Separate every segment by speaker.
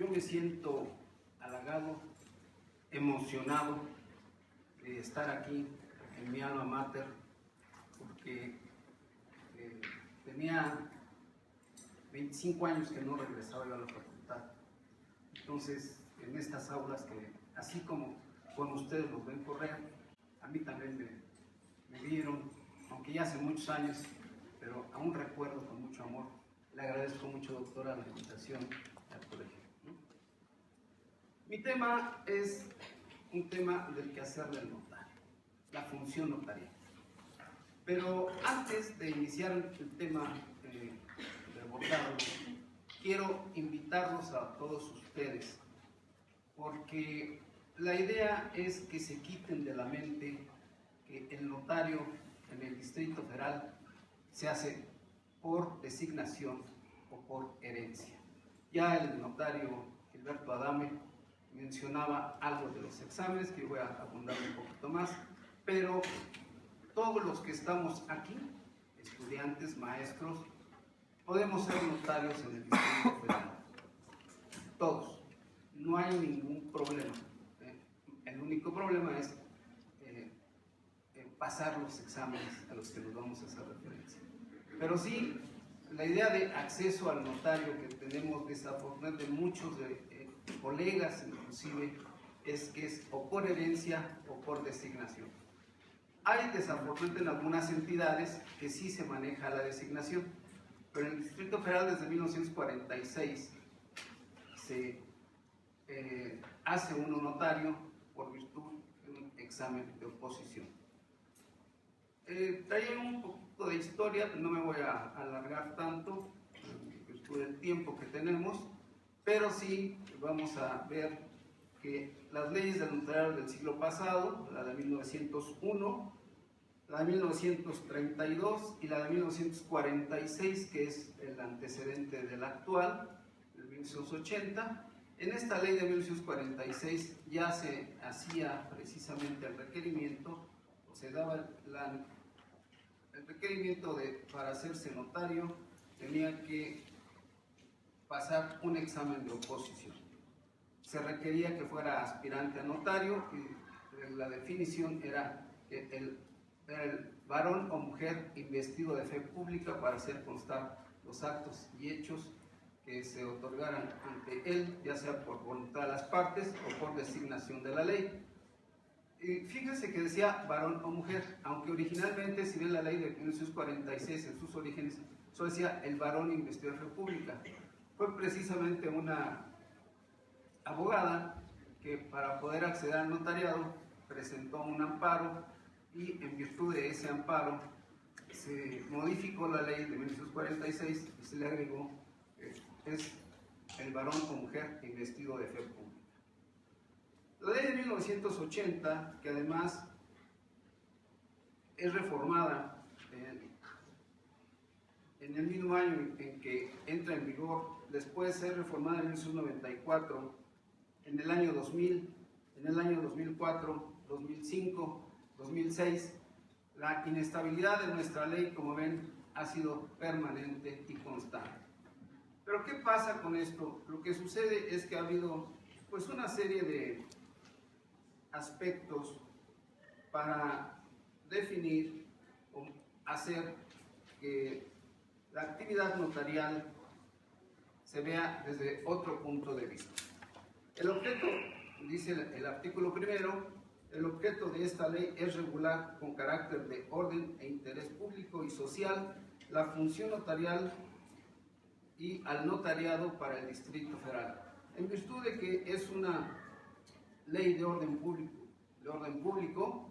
Speaker 1: Yo me siento halagado, emocionado de estar aquí en mi alma mater, porque tenía 25 años que no regresaba yo a la facultad. Entonces, en estas aulas que, así como cuando ustedes los ven correr, a mí también me vieron, aunque ya hace muchos años, pero aún recuerdo con mucho amor. Le agradezco mucho, doctora, la invitación al colegio. Mi tema es un tema del quehacer del notario, la función notarial. Pero antes de iniciar el tema de abordarlo, quiero invitarlos a todos ustedes, porque la idea es que se quiten de la mente que el notario en el Distrito Federal se hace por designación o por herencia. Ya el notario Gilberto Adame mencionaba algo de los exámenes, que yo voy a abundar un poquito más, pero todos los que estamos aquí, estudiantes, maestros, podemos ser notarios en el Distrito Federal. Todos. No hay ningún problema. El único problema es pasar los exámenes a los que nos vamos a hacer referencia. Pero sí, la idea de acceso al notario que tenemos desafortunadamente muchos colegas inclusive, es que es o por herencia o por designación. Hay desafortunadamente en algunas entidades que sí se maneja la designación, pero en el Distrito Federal desde 1946 se hace uno notario por virtud de un examen de oposición. Traía un poquito de historia, no me voy a alargar tanto en virtud del tiempo que tenemos, pero sí vamos a ver que las leyes del notariado del siglo pasado, la de 1901, la de 1932 y la de 1946, que es el antecedente de la actual, de 1980, en esta ley de 1946 ya se hacía precisamente el requerimiento, o se daba el requerimiento para hacerse notario, tenía que pasar un examen de oposición. Se requería que fuera aspirante a notario y la definición era que el varón o mujer investido de fe pública para hacer constar los actos y hechos que se otorgaran ante él, ya sea por voluntad de las partes o por designación de la ley. Y fíjense que decía varón o mujer, aunque originalmente, si ven la ley de 1946 en sus orígenes, solo decía el varón investido de fe pública. Fue precisamente una abogada que para poder acceder al notariado presentó un amparo y en virtud de ese amparo se modificó la ley de 1946 y se le agregó es el varón o mujer investido de fe pública. La ley de 1980, que además es reformada en el mismo año en que entra en vigor, después de ser reformada en 1994, en el año 2000, en el año 2004, 2005, 2006, la inestabilidad de nuestra ley, como ven, ha sido permanente y constante. Pero ¿qué pasa con esto? Lo que sucede es que ha habido pues una serie de aspectos para definir o hacer que la actividad notarial se vea desde otro punto de vista. El objeto, dice el artículo primero, el objeto de esta ley es regular con carácter de orden e interés público y social la función notarial y al notariado para el Distrito Federal. En virtud de que es una ley de orden público,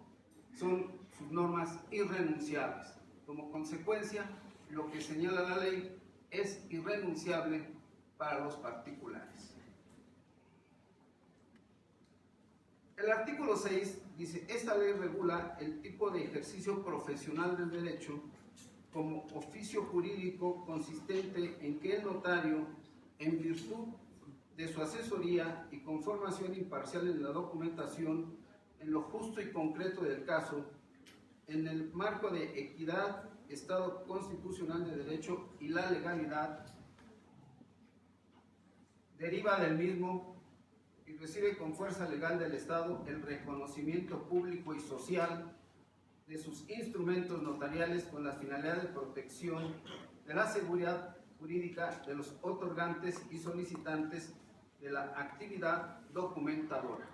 Speaker 1: son sus normas irrenunciables. Como consecuencia, lo que señala la ley es irrenunciable para los particulares. El artículo 6 dice, esta ley regula el tipo de ejercicio profesional del derecho como oficio jurídico consistente en que el notario, en virtud de su asesoría y con formación imparcial en la documentación, en lo justo y concreto del caso, en el marco de equidad, Estado constitucional de derecho y la legalidad, deriva del mismo y recibe con fuerza legal del Estado el reconocimiento público y social de sus instrumentos notariales con la finalidad de protección de la seguridad jurídica de los otorgantes y solicitantes de la actividad documentadora.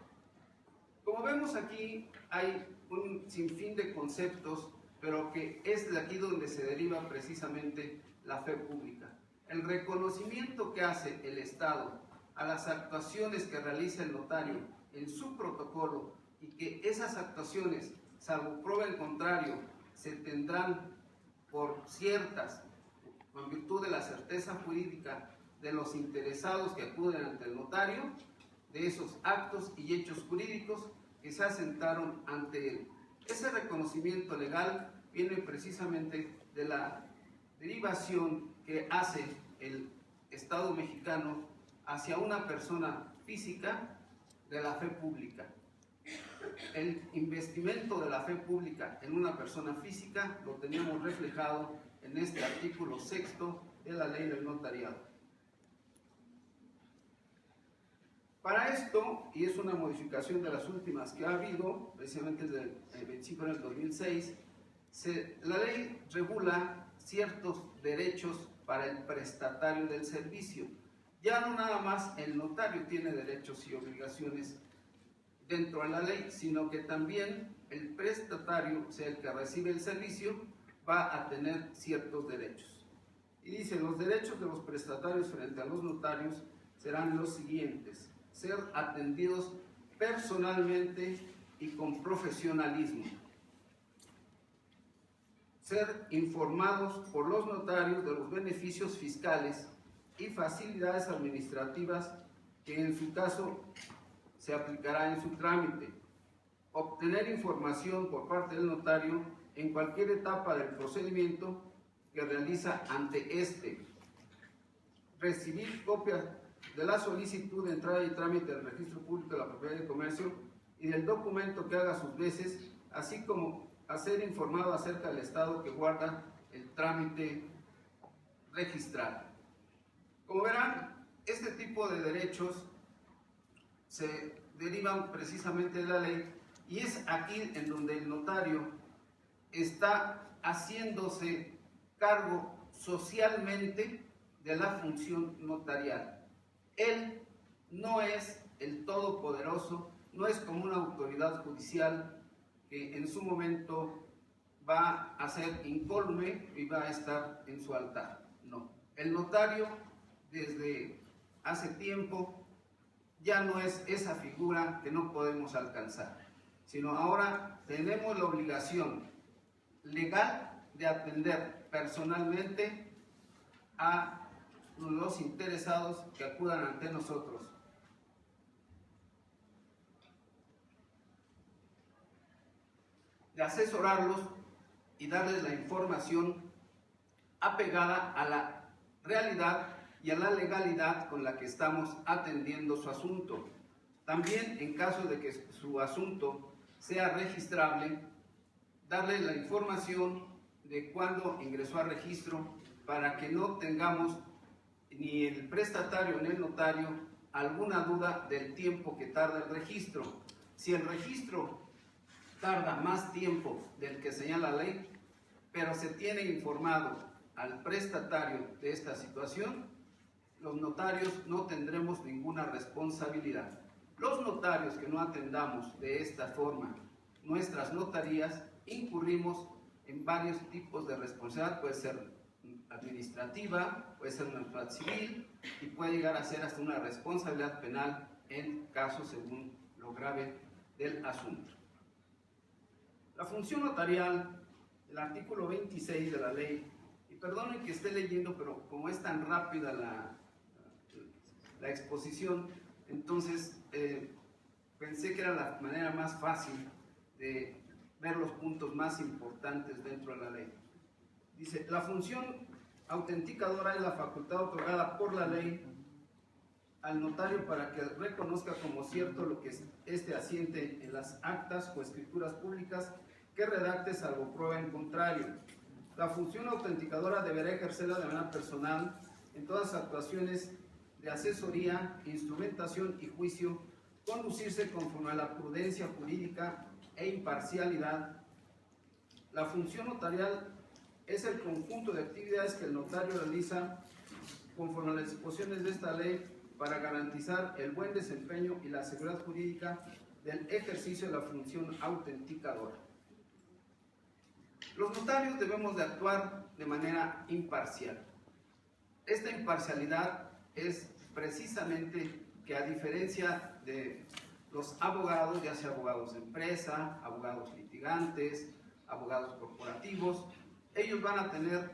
Speaker 1: Como vemos aquí, hay un sinfín de conceptos, pero que es de aquí donde se deriva precisamente la fe pública. El reconocimiento que hace el Estado a las actuaciones que realiza el notario en su protocolo y que esas actuaciones, salvo prueba en contrario, se tendrán por ciertas, en virtud de la certeza jurídica de los interesados que acuden ante el notario, de esos actos y hechos jurídicos que se asentaron ante él. Ese reconocimiento legal viene precisamente de la derivación que hace el Estado mexicano hacia una persona física de la fe pública. El investimento de la fe pública en una persona física lo teníamos reflejado en este artículo 6º de la Ley del Notariado. Para esto, y es una modificación de las últimas que ha habido, precisamente desde el 25 del 2006, la ley regula ciertos derechos para el prestatario del servicio. Ya no nada más el notario tiene derechos y obligaciones dentro de la ley, sino que también el prestatario, o sea, el que recibe el servicio, va a tener ciertos derechos. Y dice, los derechos de los prestatarios frente a los notarios serán los siguientes: ser atendidos personalmente y con profesionalismo, ser informados por los notarios de los beneficios fiscales y facilidades administrativas que en su caso se aplicará en su trámite, obtener información por parte del notario en cualquier etapa del procedimiento que realiza ante este, recibir copias de la solicitud de entrada y trámite del registro público de la propiedad y comercio y del documento que haga sus veces, así como a ser informado acerca del estado que guarda el trámite registrado. Como verán, este tipo de derechos se derivan precisamente de la ley y es aquí en donde el notario está haciéndose cargo socialmente de la función notarial. Él no es el todopoderoso, no es como una autoridad judicial que en su momento va a ser incólume y va a estar en su altar. No, el notario desde hace tiempo ya no es esa figura que no podemos alcanzar, sino ahora tenemos la obligación legal de atender personalmente a los interesados que acudan ante nosotros. De asesorarlos y darles la información apegada a la realidad y a la legalidad con la que estamos atendiendo su asunto. También, en caso de que su asunto sea registrable, darle la información de cuándo ingresó a registro para que no tengamos ni el prestatario ni el notario alguna duda del tiempo que tarda el registro. Si el registro tarda más tiempo del que señala la ley, pero se tiene informado al prestatario de esta situación, los notarios no tendremos ninguna responsabilidad. Los notarios que no atendamos de esta forma nuestras notarías, incurrimos en varios tipos de responsabilidad. Puede ser administrativa, puede ser una responsabilidad civil y puede llegar a ser hasta una responsabilidad penal en caso según lo grave del asunto. La función notarial, el artículo 26 de la ley, y perdonen que esté leyendo, pero como es tan rápida la exposición, entonces pensé que era la manera más fácil de ver los puntos más importantes dentro de la ley. Dice, la función autenticadora es la facultad otorgada por la ley al notario para que reconozca como cierto lo que éste asiente en las actas o escrituras públicas que redacte salvo prueba en contrario. La función autenticadora deberá ejercerla de manera personal en todas las actuaciones de asesoría, instrumentación y juicio, conducirse conforme a la prudencia jurídica e imparcialidad. La función notarial es el conjunto de actividades que el notario realiza conforme a las disposiciones de esta ley para garantizar el buen desempeño y la seguridad jurídica del ejercicio de la función autenticadora. Los notarios debemos de actuar de manera imparcial. Esta imparcialidad es precisamente que, a diferencia de los abogados, ya sea abogados de empresa, abogados litigantes, abogados corporativos, ellos van a tener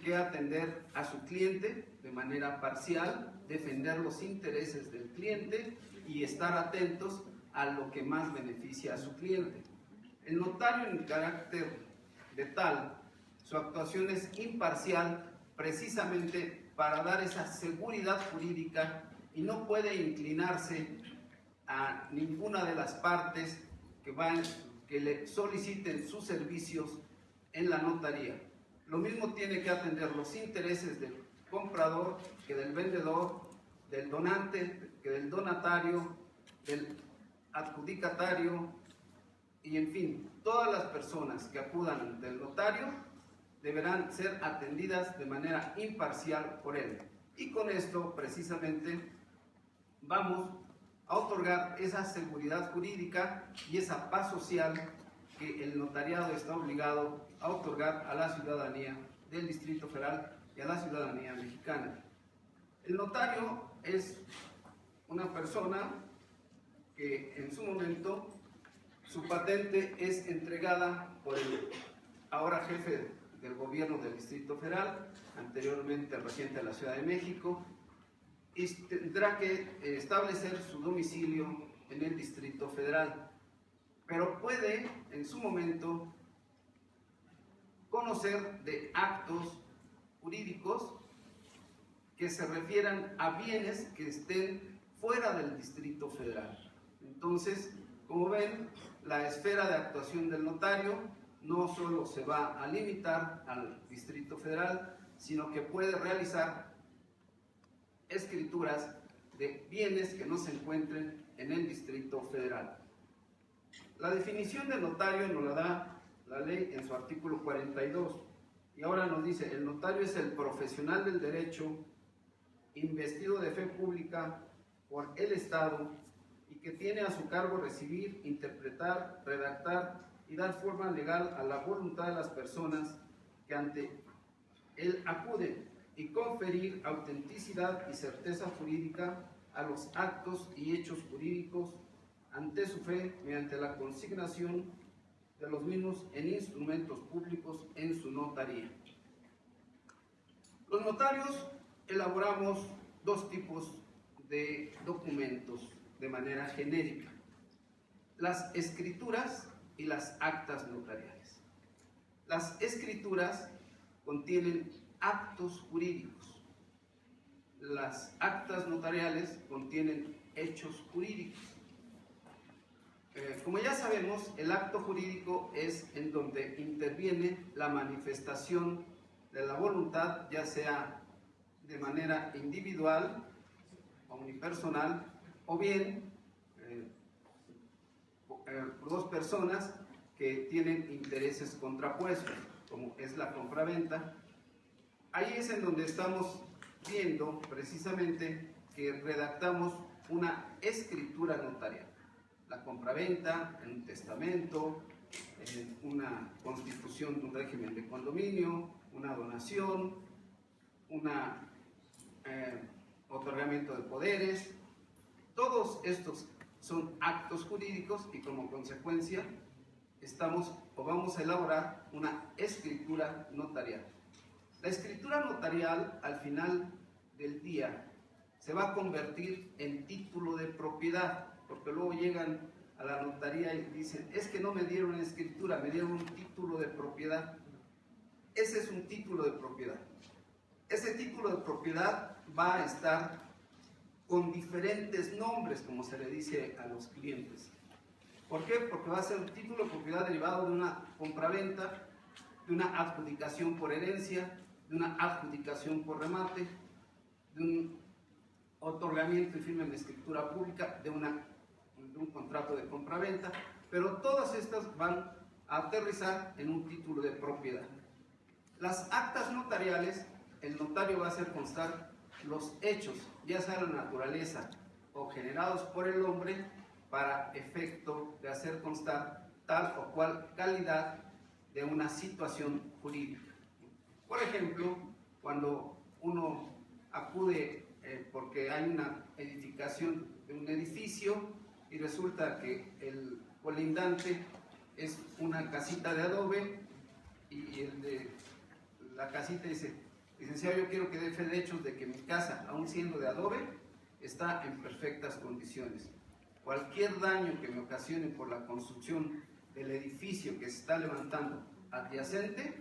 Speaker 1: que atender a su cliente de manera parcial, defender los intereses del cliente y estar atentos a lo que más beneficia a su cliente. El notario, en carácter de tal, su actuación es imparcial precisamente para dar esa seguridad jurídica y no puede inclinarse a ninguna de las partes que le soliciten sus servicios en la notaría. Lo mismo tiene que atender los intereses del comprador que del vendedor, del donante que del donatario, del adjudicatario y, en fin, todas las personas que acudan del notario deberán ser atendidas de manera imparcial por él. Y con esto, precisamente, vamos a otorgar esa seguridad jurídica y esa paz social que el notariado está obligado a otorgar a la ciudadanía del Distrito Federal y a la ciudadanía mexicana. El notario es una persona que en su momento su patente es entregada por el ahora jefe del gobierno del Distrito Federal, anteriormente el regente de la Ciudad de México, y tendrá que establecer su domicilio en el Distrito Federal, pero puede en su momento conocer de actos jurídicos que se refieran a bienes que estén fuera del Distrito Federal. Entonces, como ven, la esfera de actuación del notario no solo se va a limitar al Distrito Federal, sino que puede realizar escrituras de bienes que no se encuentren en el Distrito Federal. La definición de notario nos la da la ley en su artículo 42, y ahora nos dice: el notario es el profesional del derecho investido de fe pública por el Estado y que tiene a su cargo recibir, interpretar, redactar y dar forma legal a la voluntad de las personas que ante él acuden, y conferir autenticidad y certeza jurídica a los actos y hechos jurídicos ante su fe mediante la consignación de los mismos en instrumentos públicos en su notaría. Los notarios elaboramos dos tipos de documentos de manera genérica: las escrituras y las actas notariales. Las escrituras contienen actos jurídicos. Las actas notariales contienen hechos jurídicos. Como ya sabemos, el acto jurídico es en donde interviene la manifestación de la voluntad, ya sea de manera individual o unipersonal, o bien por dos personas que tienen intereses contrapuestos, como es la compraventa. Ahí es en donde estamos viendo precisamente que redactamos una escritura notarial. La compraventa, en un testamento, en una constitución de un régimen de condominio, una donación, un otorgamiento de poderes. Todos estos son actos jurídicos y, como consecuencia, vamos a elaborar una escritura notarial. La escritura notarial, al final del día, se va a convertir en título de propiedad, porque luego llegan a la notaría y dicen: es que no me dieron una escritura, me dieron un título de propiedad. Ese es un título de propiedad. Ese título de propiedad va a estar con diferentes nombres, como se le dice a los clientes. ¿Por qué? Porque va a ser un título de propiedad derivado de una compraventa, de una adjudicación por herencia, de una adjudicación por remate, de un otorgamiento y firma en escritura pública de un contrato de compraventa, pero todas estas van a aterrizar en un título de propiedad. Las actas notariales, el notario va a hacer constar los hechos, ya sea de la naturaleza o generados por el hombre, para efecto de hacer constar tal o cual calidad de una situación jurídica. Por ejemplo, cuando uno acude porque hay una edificación de un edificio y resulta que el colindante es una casita de adobe y el de la casita dice: licenciado, yo quiero que dé fe de hechos de que mi casa, aun siendo de adobe, está en perfectas condiciones. Cualquier daño que me ocasione por la construcción del edificio que se está levantando adyacente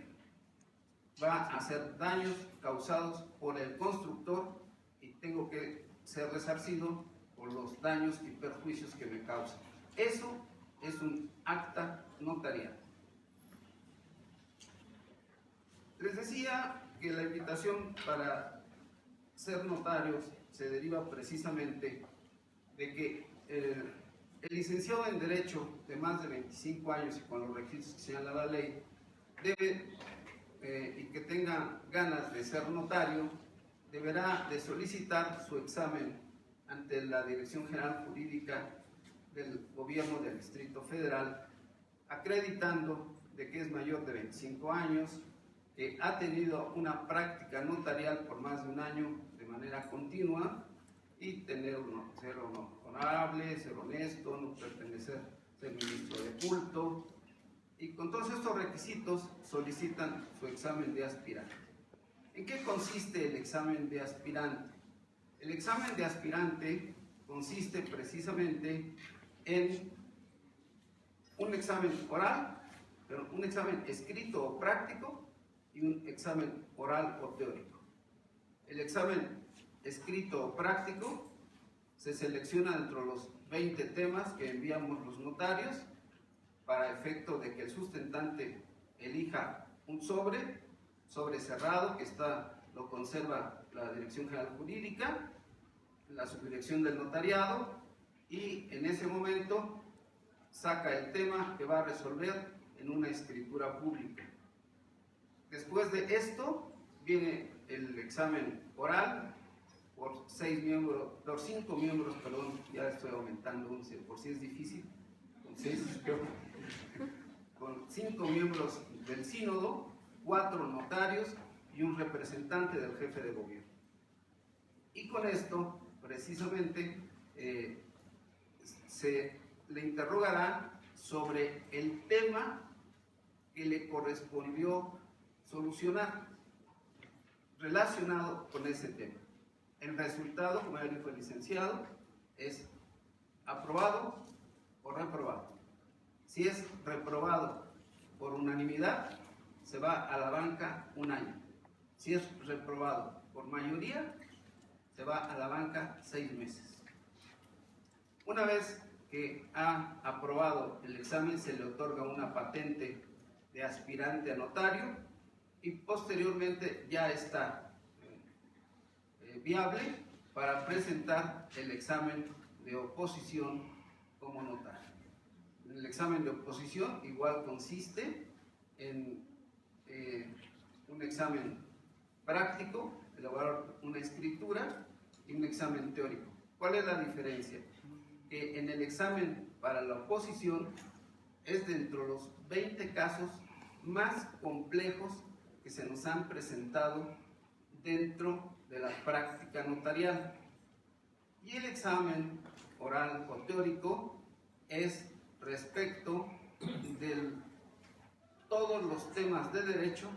Speaker 1: va a ser daños causados por el constructor y tengo que ser resarcido por los daños y perjuicios que me causan. Eso es un acta notarial. Les decía que la invitación para ser notarios se deriva precisamente de que el licenciado en Derecho de más de 25 años y con los requisitos que señala la ley debe, y que tenga ganas de ser notario, deberá de solicitar su examen ante la Dirección General Jurídica del Gobierno del Distrito Federal, acreditando de que es mayor de 25 años, que ha tenido una práctica notarial por más de un año de manera continua y ser honorable, ser honesto, no pertenecer, ser ministro de culto. Y con todos estos requisitos solicitan su examen de aspirante. ¿En qué consiste el examen de aspirante? El examen de aspirante consiste precisamente en un examen oral, pero un examen escrito o práctico y un examen oral o teórico. El examen escrito o práctico se selecciona dentro de los 20 temas que enviamos los notarios para efecto de que el sustentante elija un sobre cerrado que lo conserva la Dirección General Jurídica, la subdirección del notariado, y en ese momento saca el tema que va a resolver en una escritura pública. Después de esto viene el examen oral por 5 miembros, ya estoy aumentando, por si es difícil, con 5 miembros del sínodo, 4 notarios y un representante del jefe de gobierno. Y con esto, precisamente, se le interrogará sobre el tema que le correspondió solucionar relacionado con ese tema. El resultado, como ya dijo el licenciado, es aprobado o reprobado. Si es reprobado por unanimidad, se va a la banca un año. Si es reprobado por mayoría, se va a la banca 6 meses. Una vez que ha aprobado el examen, se le otorga una patente de aspirante a notario y posteriormente ya está viable para presentar el examen de oposición como notario. El examen de oposición igual consiste en un examen práctico, elaborar una escritura, y un examen teórico. ¿Cuál es la diferencia? Que en el examen para la oposición es dentro de los 20 casos más complejos que se nos han presentado dentro de la práctica notarial. Y el examen oral o teórico es respecto de todos los temas de derecho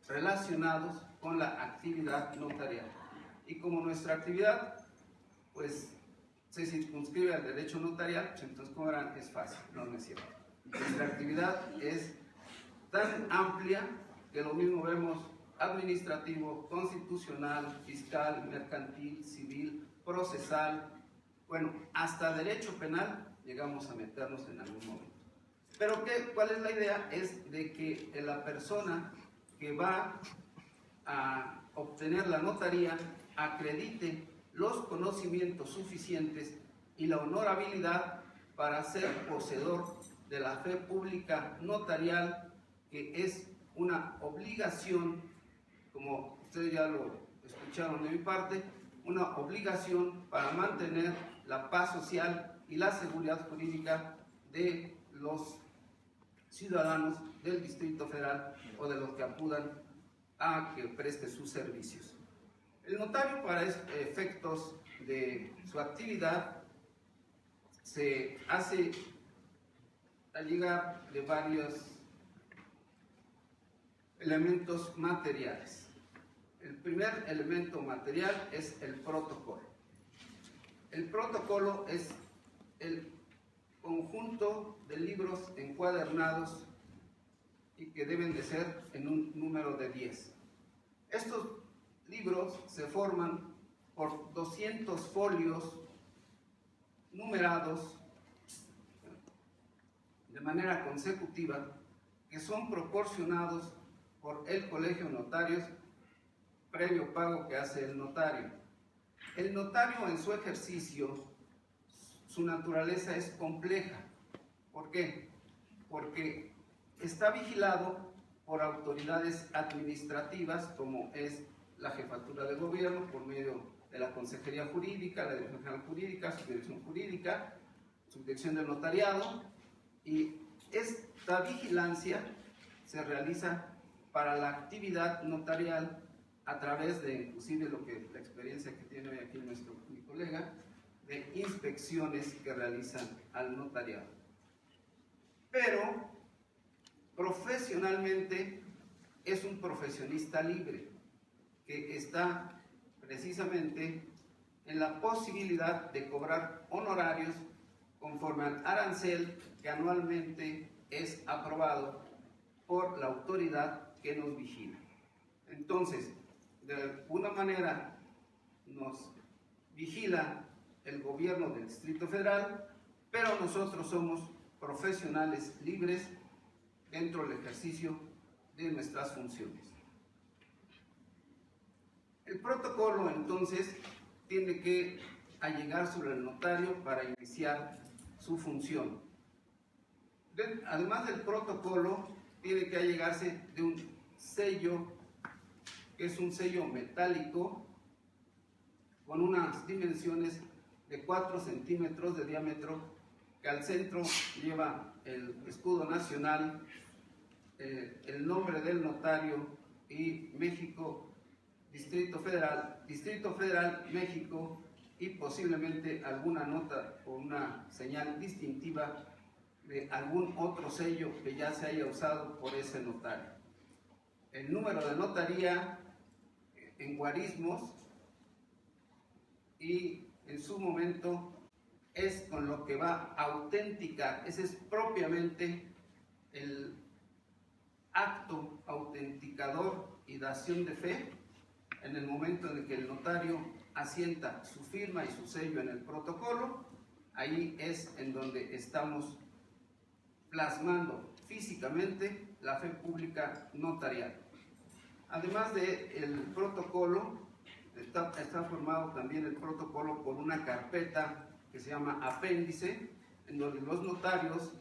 Speaker 1: relacionados con la actividad notarial. Y como nuestra actividad, pues, se circunscribe al derecho notarial, pues entonces, como verán, es fácil, no es cierto. Nuestra actividad es tan amplia que lo mismo vemos administrativo, constitucional, fiscal, mercantil, civil, procesal, bueno, hasta derecho penal llegamos a meternos en algún momento. Pero ¿cuál es la idea? Es de que la persona que va a obtener la notaría acredite los conocimientos suficientes y la honorabilidad para ser poseedor de la fe pública notarial, que es una obligación, como ustedes ya lo escucharon de mi parte, una obligación para mantener la paz social y la seguridad jurídica de los ciudadanos del Distrito Federal o de los que acudan a que preste sus servicios. El notario, para efectos de su actividad, se hace a llegar de varios elementos materiales. El primer elemento material es el protocolo. El protocolo es el conjunto de libros encuadernados y que deben de ser en un número de 10. Estos libros se forman por 200 folios numerados de manera consecutiva, que son proporcionados por el Colegio de Notarios previo pago que hace el notario. El notario, en su ejercicio, su naturaleza es compleja. ¿Por qué? Porque está vigilado por autoridades administrativas, como es la Jefatura de Gobierno, por medio de la Consejería Jurídica, la Dirección General Jurídica, Subdirección Jurídica, Subdirección del Notariado, y esta vigilancia se realiza para la actividad notarial a través de, inclusive la experiencia que tiene hoy aquí mi colega, de inspecciones que realizan al notariado. Pero profesionalmente es un profesionista libre que está precisamente en la posibilidad de cobrar honorarios conforme al arancel que anualmente es aprobado por la autoridad que nos vigila. Entonces, de alguna manera nos vigila el gobierno del Distrito Federal, pero nosotros somos profesionales libres dentro del ejercicio de nuestras funciones. El protocolo, entonces, tiene que allegar sobre el notario para iniciar su función. Además del protocolo, tiene que allegarse de un sello, que es un sello metálico con unas dimensiones de 4 centímetros de diámetro, que al centro lleva el escudo nacional, el nombre del notario y México, Distrito Federal, México, y posiblemente alguna nota o una señal distintiva de algún otro sello que ya se haya usado por ese notario. El número de notaría en guarismos, y en su momento es con lo que va a autenticar. Ese es propiamente el acto autenticador y dación de fe en el momento en que el notario asienta su firma y su sello en el protocolo. Ahí es en donde estamos plasmando físicamente la fe pública notarial. Además del protocolo, está formado también el protocolo por una carpeta que se llama apéndice, en donde los notarios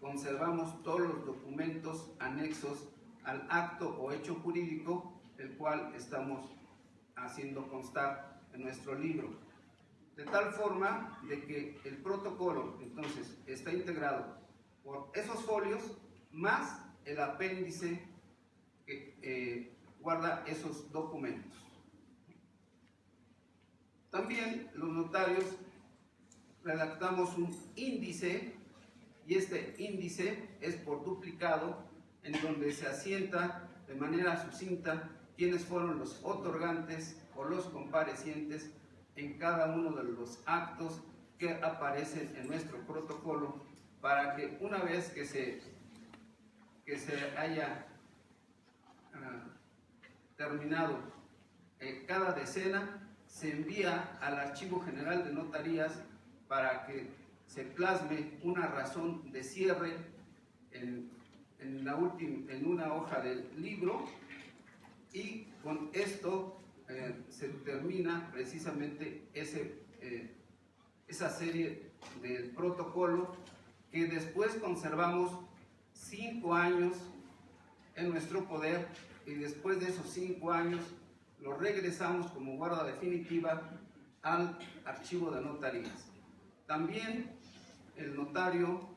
Speaker 1: conservamos todos los documentos anexos al acto o hecho jurídico, el cual estamos haciendo constar en nuestro libro. De tal forma de que el protocolo, entonces, está integrado por esos folios más el apéndice que guarda esos documentos. También los notarios redactamos un índice, y este índice es por duplicado, en donde se asienta de manera sucinta quiénes fueron los otorgantes o los comparecientes en cada uno de los actos que aparecen en nuestro protocolo, para que una vez que se haya terminado cada decena, se envía al Archivo General de Notarías para que se plasme una razón de cierre en una hoja del libro, y con esto se termina precisamente esa serie del protocolo que después conservamos 5 años en nuestro poder, y después de esos 5 años lo regresamos como guarda definitiva al archivo de notarías. También el notario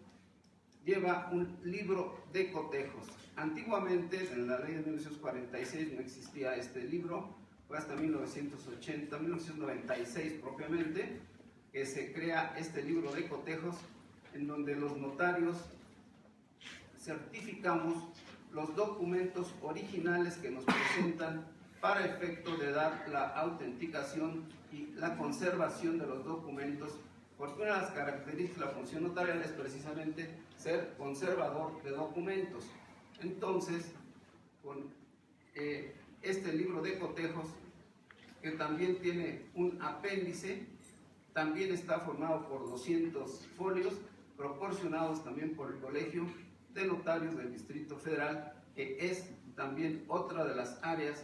Speaker 1: lleva un libro de cotejos. Antiguamente, en la ley de 1946 no existía este libro, fue hasta 1996 propiamente, que se crea este libro de cotejos, en donde los notarios certificamos los documentos originales que nos presentan para efecto de dar la autenticación y la conservación de los documentos, porque una de las características de la función notarial es precisamente ser conservador de documentos. Entonces, con este libro de cotejos, que también tiene un apéndice, también está formado por 200 folios, proporcionados también por el Colegio de Notarios del Distrito Federal, que es también otra de las áreas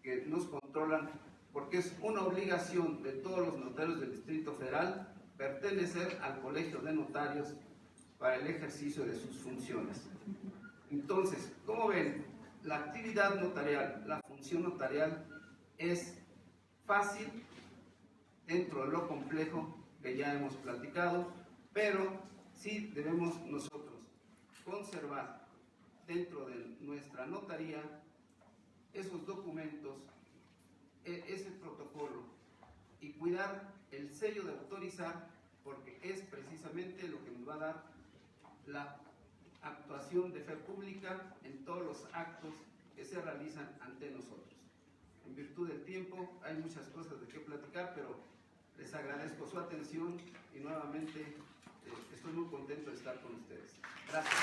Speaker 1: que nos controlan, porque es una obligación de todos los notarios del Distrito Federal pertenecer al Colegio de Notarios para el ejercicio de sus funciones. Entonces, como ven, la actividad notarial, la función notarial es fácil dentro de lo complejo que ya hemos platicado, pero sí debemos nosotros conservar dentro de nuestra notaría esos documentos, ese protocolo, y cuidar el sello de autorizar, porque es precisamente lo que nos va a dar la actuación de fe pública en todos los actos que se realizan ante nosotros. En virtud del tiempo hay muchas cosas de qué platicar, pero les agradezco su atención y nuevamente estoy muy contento de estar con ustedes. Gracias.